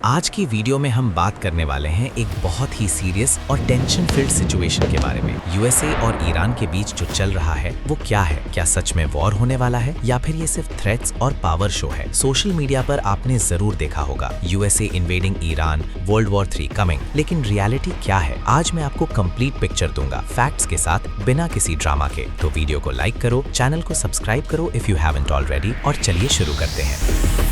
आज की वीडियो में हम बात करने वाले हैं एक बहुत ही सीरियस और टेंशन फिल्ड सिचुएशन के बारे में। यूएसए और ईरान के बीच जो चल रहा है वो क्या है? क्या सच में वॉर होने वाला है या फिर ये सिर्फ थ्रेट्स और पावर शो है? सोशल मीडिया पर आपने जरूर देखा होगा USA invading Iran, world war 3 coming. लेकिन रियलिटी क्या है? आज मैं आपको कंप्लीट पिक्चर दूंगा फैक्ट्स के साथ, बिना किसी ड्रामा के। तो वीडियो को लाइक करो, चैनल को सब्सक्राइब करो इफ यू हैवंट ऑलरेडी, और चलिए शुरू करते हैं।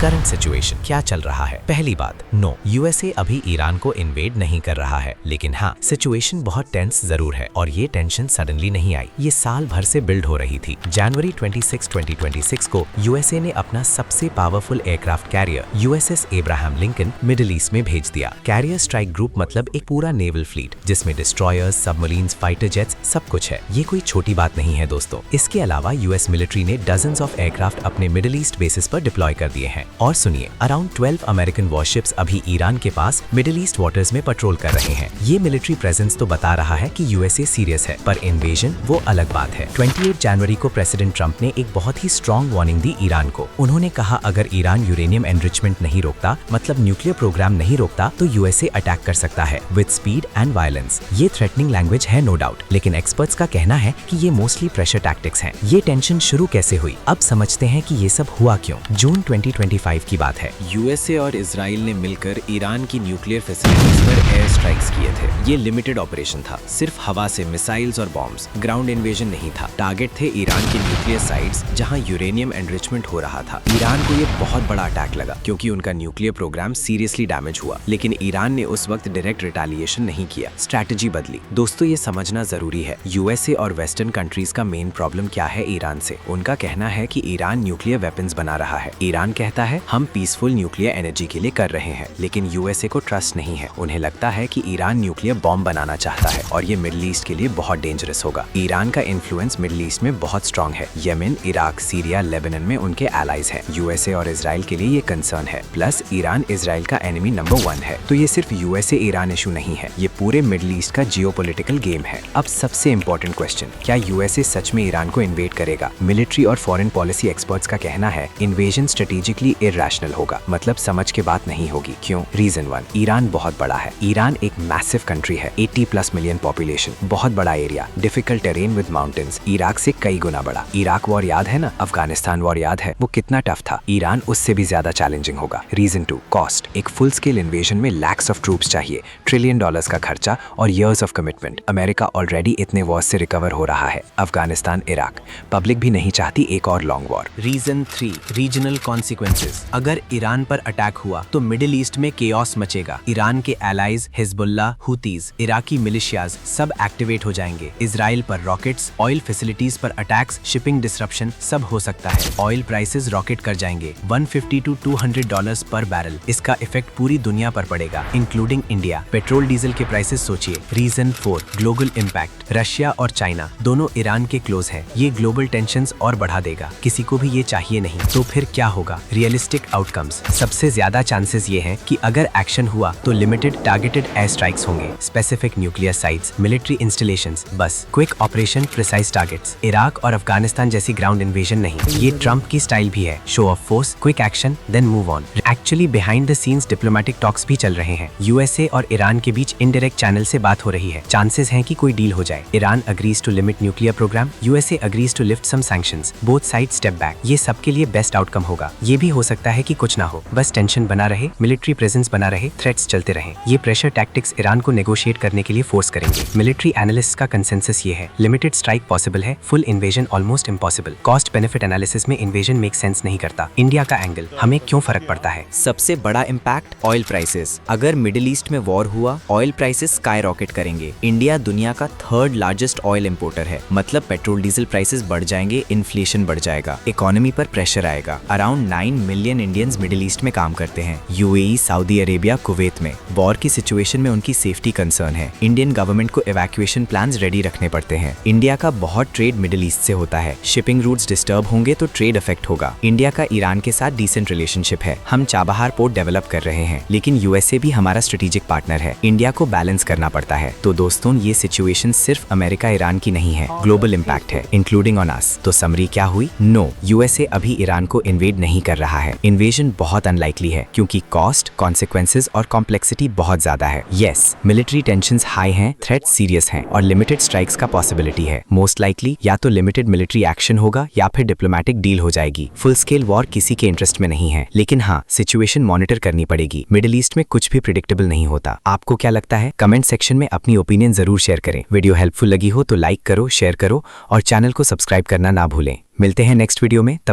करंट सिचुएशन क्या चल रहा है? पहली बात, नो, यूएसए अभी ईरान को इन्वेड नहीं कर रहा है, लेकिन हाँ, सिचुएशन बहुत टेंस जरूर है और ये टेंशन सडनली नहीं आई, ये साल भर से बिल्ड हो रही थी। जनवरी 26, 2026 को यूएसए ने अपना सबसे powerful aircraft carrier USS Abraham Lincoln middle east में भेज दिया। कैरियर स्ट्राइक ग्रुप मतलब एक पूरा नेवल फ्लीट जिसमें डिस्ट्रॉयर्स, सबमरीन्स, फाइटर जेट्स सब कुछ है। ये कोई छोटी बात नहीं है दोस्तों। इसके अलावा यूएस मिलिट्री ने डजन्स ऑफ एयरक्राफ्ट अपने मिडिल ईस्ट बेसिस पर डिप्लॉय कर दिए हैं। और सुनिए, अराउंड 12 अमेरिकन वॉरशिप्स अभी ईरान के पास मिडिल ईस्ट वाटर्स में पेट्रोल कर रहे हैं। ये मिलिट्री प्रेजेंस तो बता रहा है कि यूएसए सीरियस है, पर इन्वेजन वो अलग बात है। 28 जनवरी को प्रेसिडेंट ट्रंप ने एक बहुत ही स्ट्रॉन्ग वार्निंग दी ईरान को। उन्होंने कहा अगर ईरान यूरेनियम एनरिचमेंट नहीं रोकता, मतलब न्यूक्लियर प्रोग्राम नहीं रोकता, तो यूएसए अटैक कर सकता है विद स्पीड एंड वायलेंस। ये थ्रेटनिंग लैंग्वेज है नो डाउट, लेकिन एक्सपर्ट्स का कहना है कि ये मोस्टली प्रेशर टैक्टिक्स हैं। ये टेंशन शुरू कैसे हुई? अब समझते हैं कि ये सब हुआ क्यों। जून 2025 की बात है। यूएसए और इजराइल ने मिलकर ईरान की न्यूक्लियर फैसिलिटीज पर एयर स्ट्राइक्स किए थे। ये लिमिटेड ऑपरेशन था, सिर्फ हवा से मिसाइल्स और बॉम्ब्स, ग्राउंड इन्वेजन नहीं था। टारगेट थे ईरान के न्यूक्लियर साइट्स जहां यूरेनियम एनरिचमेंट हो रहा था। ईरान को ये बहुत बड़ा अटैक लगा क्योंकि उनका न्यूक्लियर प्रोग्राम सीरियसली डैमेज हुआ, लेकिन ईरान ने उस वक्त डायरेक्ट रिटेलिएशन नहीं किया, स्ट्रैटेजी बदली। दोस्तों, ये समझना जरूरी है, यूएसए और वेस्टर्न कंट्रीज का मेन प्रॉब्लम क्या है ईरान से। उनका कहना है कि ईरान न्यूक्लियर वेपन्स बना रहा है। ईरान कहता है हम पीसफुल न्यूक्लियर एनर्जी के लिए कर रहे हैं, लेकिन यूएसए को ट्रस्ट नहीं है। उन्हें लगता है कि ईरान न्यूक्लियर बॉम्ब बनाना चाहता है और ये मिडिल ईस्ट के लिए बहुत डेंजरस होगा। ईरान का इन्फ्लुएंस मिडिल ईस्ट में बहुत स्ट्रॉन्ग है। यमन, इराक, सीरिया, लेबनान में उनके एलाइज हैं। यूएसए और इजराइल के लिए ये कंसर्न है। प्लस ईरान इजराइल का एनिमी नंबर 1 है। तो ये सिर्फ यूएसए ईरान इशू नहीं है, ये पूरे मिडिल ईस्ट का जियोपॉलिटिकल गेम है। अब सबसे इंपॉर्टेंट क्वेश्चन, क्या यूएसए सच में ईरान को इन्वेड करेगा? मिलिट्री और फॉरेन पॉलिसी एक्सपर्ट्स का कहना है इन्वेजन स्ट्रेटेजिकली इरैशनल होगा, मतलब समझ के बात नहीं होगी। क्यों? रीजन 1, ईरान बहुत बड़ा है। ईरान एक मैसिव कंट्री है, 80+ मिलियन पॉपुलेशन, बहुत बड़ा area, difficult terrain with mountains, Iraq से कई गुना बड़ा। इराक वॉर याद है ना? अफगानिस्तान वॉर याद है? वो कितना टफ था? ईरान उससे भी ज्यादा चैलेंजिंग होगा। Reason 2, cost. एक फुल स्केल इन्वेजन में लैक्स ऑफ ट्रूप्स चाहिए, $1 ट्रिलियन का खर्चा और years of commitment. America already इतने वॉर से रिकवर हो रहा है। अफगानिस्तान, इराक, पब्लिक भी नहीं चाहती एक और long war. Reason 3, regional consequences. अगर ईरान पर अटैक हुआ तो मिडिल ईस्ट में केओस मचेगा। ईरान के allies Hezbollah, Houthis, Iraqi militias सब एक्टिवेट हो जाएंगे। इजराइल पर रॉकेट्स, ऑयल फैसिलिटीज पर अटैक्स, शिपिंग डिसरप्शन सब हो सकता है। ऑयल प्राइसेस रॉकेट कर जाएंगे, $150 to $200 पर बैरल। इसका इफेक्ट पूरी दुनिया पर पड़ेगा, इंक्लूडिंग इंडिया। पेट्रोल डीजल के प्राइसेस सोचिए। Reason 4, global impact. रशिया और चाइना दोनों ईरान के क्लोज हैं। ये ग्लोबल टेंशंस और बढ़ा देगा, किसी को भी ये चाहिए नहीं। तो फिर क्या होगा? Realistic outcomes. सबसे ज्यादा चांसेस ये हैं कि अगर एक्शन हुआ तो लिमिटेड टारगेटेड एयर स्ट्राइक्स होंगे, specific nuclear sites, military installations, बस quick operation, precise targets. Iraq और अफगानिस्तान जैसी ग्राउंड इन्वेजन नहीं। ये ट्रंप की स्टाइल भी है, show of force, quick action, then move on. Actually behind the scenes diplomatic talks भी चल रहे हैं। यूएसए और ईरान के बीच इनडायरेक्ट चैनल से बात हो रही है। चांसेस हैं कि कोई डील हो जाए। Iran agrees to limit nuclear program, USA agrees to lift some sanctions, both side step back. ये सबके लिए बेस्ट आउटकम होगा। ये भी हो सकता है कि कुछ ना हो, बस टेंशन बना रहे, मिलिट्री प्रेजेंस बना रहे, थ्रेट्स चलते रहें। ये प्रेशर टैक्टिक्स ईरान को नेगोशिएट करने के लिए फोर्स करेंगे। मिलिट्री एनालिस्ट का कंसेंसस ये है, लिमिटेड स्ट्राइक पॉसिबल है, full invasion almost impossible. Cost benefit analysis में इन्वेजन मेक सेंस नहीं करता। इंडिया का एंगल, हमें क्यों फर्क पड़ता है? सबसे बड़ा इम्पैक्ट ऑयल प्राइसेस। अगर मिडिल ईस्ट में वॉर हुआ, ऑयल प्राइसेस स्काई रॉकेट करेंगे। इंडिया दुनिया का 3rd लार्जेस्ट ऑयल इंपोर्टर है, मतलब पेट्रोल डीजल प्राइसेस बढ़ जाएंगे, इन्फ्लेशन बढ़ जाएगा, इकोनॉमी पर प्रेशर आएगा। Around 9 million Indians middle east में काम करते हैं। यूएई, सऊदी अरेबिया, कुवैत में वॉर की सिचुएशन में उनकी सेफ्टी कंसर्न है। इंडियन गवर्नमेंट को इवैक्यूएशन प्लान्स रेडी रखने पड़ते हैं। इंडिया का बहुत ट्रेड मिडिल ईस्ट से होता है। शिपिंग रूट्स डिस्टर्ब होंगे तो ट्रेड अफेक्ट होगा। इंडिया का ईरान के साथ डिसेंट रिलेशनशिप है। हम चाबहार पोर्ट डेवलप कर रहे हैं, लेकिन यूएसए भी हमारा स्ट्रेटेजिक पार्टनर है। इंडिया को बैलेंस करना पड़ता है। तो दोस्तों, ये सिचुएशन सिर्फ अमेरिका ईरान की नहीं है, ग्लोबल इम्पैक्ट है, इंक्लूडिंग ऑन अस। तो समरी क्या हुई? नो, यूएसए अभी ईरान को इन्वेड नहीं कर रहा है। इन्वेजन बहुत अनलाइकली है, क्योंकि कॉस्ट, कॉन्सिक्वेंसेज और कॉम्प्लेक्सिटी बहुत ज्यादा है। यस, मिलिट्री टेंशंस हाई हैं, थ्रेट सीरियस हैं और लिमिटेड स्ट्राइक्स का पॉसिबिलिटी है। मोस्ट लाइकली या तो लिमिटेड मिलिट्री एक्शन होगा या फिर डिप्लोमेटिक डील हो जाएगी। फुल स्केल वॉर किसी के इंटरेस्ट में नहीं है, लेकिन हाँ, सिचुएशन मॉनिटर करनी पड़ेगी। मिडिल ईस्ट में कुछ भी प्रिडिक्टेबल नहीं होता। आपको क्या लगता है? कमेंट सेक्शन में अपनी ओपिनियन जरूर शेयर करें। वीडियो हेल्पफुल लगी हो तो लाइक करो, शेयर करो और चैनल को सब्सक्राइब करना ना भूलें। मिलते हैं नेक्स्ट वीडियो में। तब